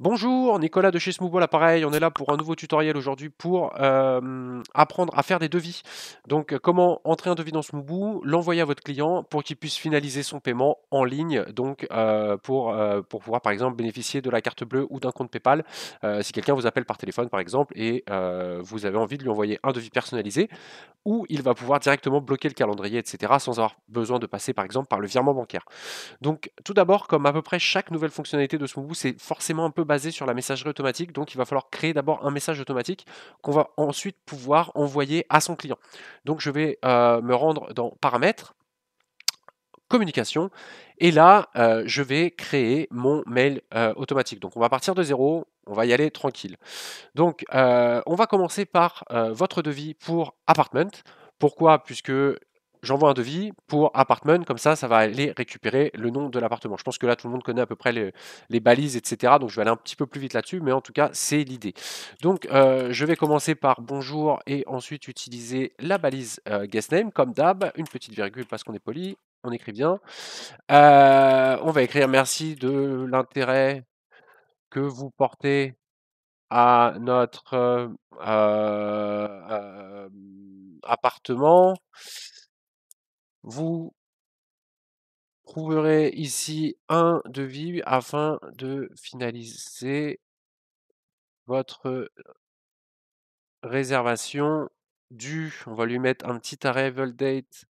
Bonjour, Nicolas de chez Smoothball, l'appareil. On est là pour un nouveau tutoriel aujourd'hui pour apprendre à faire des devis. Donc, comment entrer un devis dans Smoothball, l'envoyer à votre client pour qu'il puisse finaliser son paiement en ligne. Donc, pour pouvoir par exemple bénéficier de la carte bleue ou d'un compte PayPal. Si quelqu'un vous appelle par téléphone par exemple et vous avez envie de lui envoyer un devis personnalisé, ou il va pouvoir directement bloquer le calendrier, etc., sans avoir besoin de passer par exemple par le virement bancaire. Donc, tout d'abord, comme à peu près chaque nouvelle fonctionnalité de Smoothboo, c'est forcément un peu basé sur la messagerie automatique. Donc, il va falloir créer d'abord un message automatique qu'on va ensuite pouvoir envoyer à son client. Donc, je vais me rendre dans Paramètres, Communication, et là, je vais créer mon mail automatique. Donc, on va partir de zéro, on va y aller tranquille. Donc, on va commencer par votre devis pour apartment. Pourquoi? Puisque j'envoie un devis pour apartment, comme ça va aller récupérer le nom de l'appartement. Je pense que là, tout le monde connaît à peu près les balises, etc. Donc, je vais aller un petit peu plus vite là-dessus, mais en tout cas, c'est l'idée. Donc, je vais commencer par bonjour et ensuite utiliser la balise guest name, comme d'hab, une petite virgule parce qu'on est poli, on écrit bien. On va écrire merci de l'intérêt que vous portez à notre appartement. Vous trouverez ici un devis afin de finaliser votre réservation on va lui mettre un petit arrival date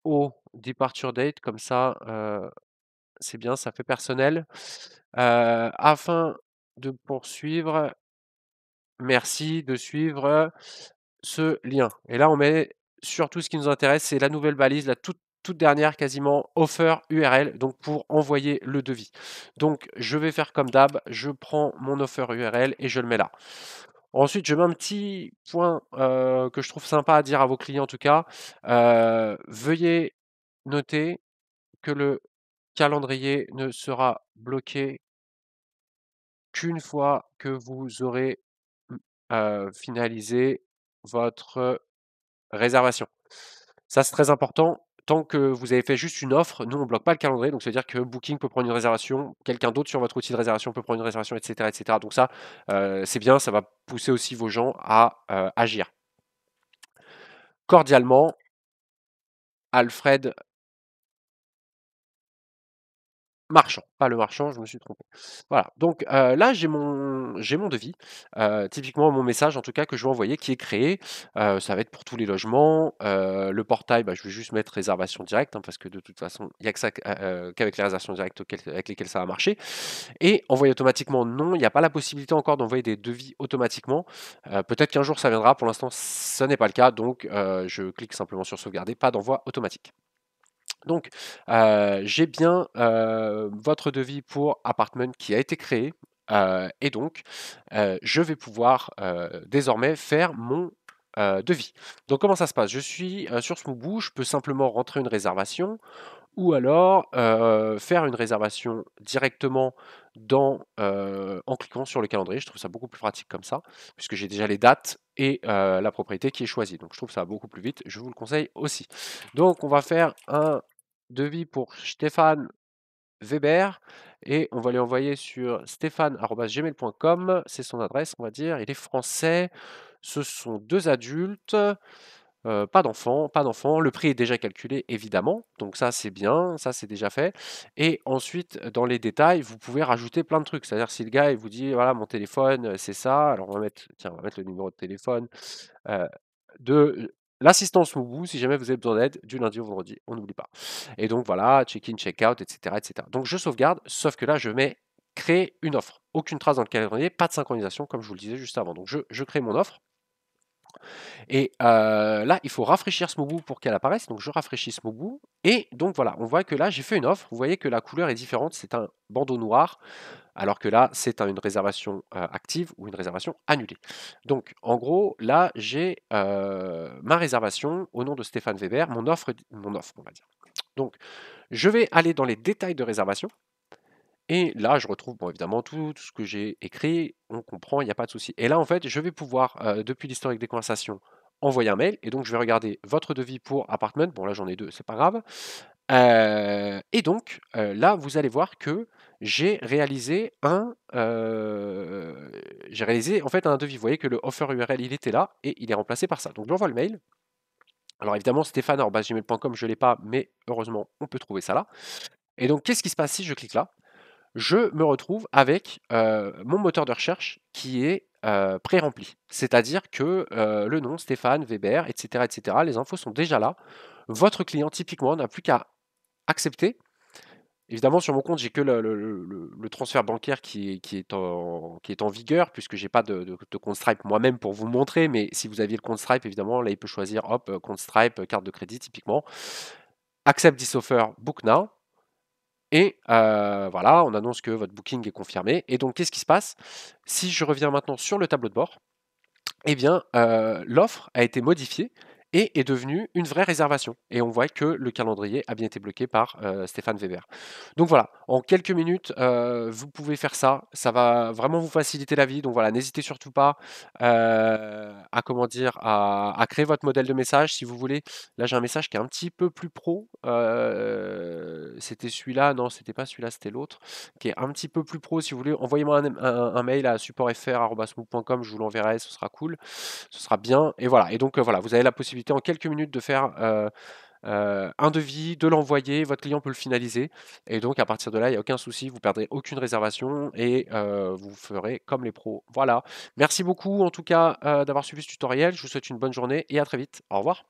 au departure date, comme ça c'est bien, ça fait personnel. Afin de poursuivre, merci de suivre ce lien. Et là, on met surtout ce qui nous intéresse, c'est la nouvelle balise, la toute dernière quasiment offer URL, donc pour envoyer le devis. Donc, je vais faire comme d'hab, je prends mon offer URL et je le mets là. Ensuite, je mets un petit point que je trouve sympa à dire à vos clients en tout cas. Veuillez noter que le calendrier ne sera bloqué qu'une fois que vous aurez finalisé votre réservation. Ça, c'est très important. Tant que vous avez fait juste une offre, nous, on ne bloque pas le calendrier. Donc, c'est-à-dire que Booking peut prendre une réservation, quelqu'un d'autre sur votre outil de réservation peut prendre une réservation, etc. etc. Donc, ça, c'est bien. Ça va pousser aussi vos gens à agir. Cordialement, Alfred Marchand, pas le marchand, je me suis trompé. Voilà, donc là j'ai mon devis, typiquement mon message en tout cas que je vais envoyer qui est créé, ça va être pour tous les logements, le portail, bah, je vais juste mettre réservation directe, hein, parce que de toute façon, il n'y a que ça qu'avec les réservations directes avec lesquelles ça va marcher et envoyer automatiquement non, il n'y a pas la possibilité encore d'envoyer des devis automatiquement, peut-être qu'un jour ça viendra, pour l'instant ce n'est pas le cas, donc je clique simplement sur sauvegarder, pas d'envoi automatique. Donc, j'ai bien votre devis pour apartment qui a été créé et donc je vais pouvoir désormais faire mon devis. Donc, comment ça se passe? Je suis sur Smoothboo, je peux simplement rentrer une réservation ou alors faire une réservation directement en cliquant sur le calendrier. Je trouve ça beaucoup plus pratique comme ça, puisque j'ai déjà les dates et la propriété qui est choisie. Donc, je trouve ça beaucoup plus vite. Je vous le conseille aussi. Donc, on va faire un devis pour Stéphane Weber et on va lui envoyer sur stéphane@gmail.com. C'est son adresse, on va dire. Il est français. Ce sont deux adultes. Pas d'enfants, pas d'enfants. Le prix est déjà calculé, évidemment. Donc ça, c'est bien, ça, c'est déjà fait. Et ensuite, dans les détails, vous pouvez rajouter plein de trucs. C'est-à-dire, si le gars, il vous dit, voilà, mon téléphone, c'est ça. Alors, tiens, on va mettre le numéro de téléphone de l'assistance Moubou, si jamais vous avez besoin d'aide, du lundi au vendredi, on n'oublie pas. Et donc, voilà, check-in, check-out, etc., etc. Donc, je sauvegarde, sauf que là, je mets créer une offre. Aucune trace dans le calendrier, pas de synchronisation, comme je vous le disais juste avant. Donc, je crée mon offre. Et là, il faut rafraîchir Smoothboo pour qu'elle apparaisse. Donc je rafraîchis Smoothboo. Et donc voilà, on voit que là, j'ai fait une offre. Vous voyez que la couleur est différente. C'est un bandeau noir. Alors que là, c'est une réservation active ou une réservation annulée. Donc en gros, là, j'ai ma réservation au nom de Stéphane Weber, mon offre, on va dire. Donc je vais aller dans les détails de réservation. Et là, je retrouve bon, évidemment tout ce que j'ai écrit, on comprend, il n'y a pas de souci. Et là, en fait, je vais pouvoir, depuis l'historique des conversations, envoyer un mail. Et donc, je vais regarder votre devis pour apartment. Bon, là, j'en ai deux, c'est pas grave. Et donc, là, vous allez voir que j'ai réalisé, en fait, un devis. Vous voyez que le offer URL, il était là et il est remplacé par ça. Donc j'envoie le mail. Alors évidemment, stéphane@gmail.com, je ne l'ai pas, mais heureusement, on peut trouver ça là. Et donc, qu'est-ce qui se passe si je clique là? Je me retrouve avec, mon moteur de recherche qui est, pré-rempli. C'est-à-dire que, le nom Stéphane Weber et cetera, les infos sont déjà là. Votre client typiquement n'a plus qu'à accepter. Évidemment, sur mon compte, j'ai que le transfert bancaire qui est en vigueur, puisque j'ai pas de compte Stripe moi-même pour vous montrer. Mais si vous aviez le compte Stripe, évidemment, là, il peut choisir, hop, compte Stripe, carte de crédit, typiquement. Accept this offer, book now. Et voilà, on annonce que votre booking est confirmé. Et donc, qu'est-ce qui se passe? Si je reviens maintenant sur le tableau de bord, eh bien, l'offre a été modifiée et est devenue une vraie réservation. Et on voit que le calendrier a bien été bloqué par Stéphane Weber. Donc voilà, en quelques minutes, vous pouvez faire ça. Ça va vraiment vous faciliter la vie. Donc voilà, n'hésitez surtout pas à comment dire, à créer votre modèle de message si vous voulez. Là, j'ai un message qui est un petit peu plus pro. C'était celui-là, non, c'était pas celui-là, c'était l'autre, qui est un petit peu plus pro. Si vous voulez, envoyez-moi un mail à supportfr@smook.com, je vous l'enverrai, ce sera cool, ce sera bien. Et voilà. Et donc voilà, vous avez la possibilité en quelques minutes de faire un devis, de l'envoyer, votre client peut le finaliser. Et donc à partir de là, il n'y a aucun souci, vous perdrez aucune réservation et vous ferez comme les pros. Voilà. Merci beaucoup en tout cas d'avoir suivi ce tutoriel. Je vous souhaite une bonne journée et à très vite. Au revoir.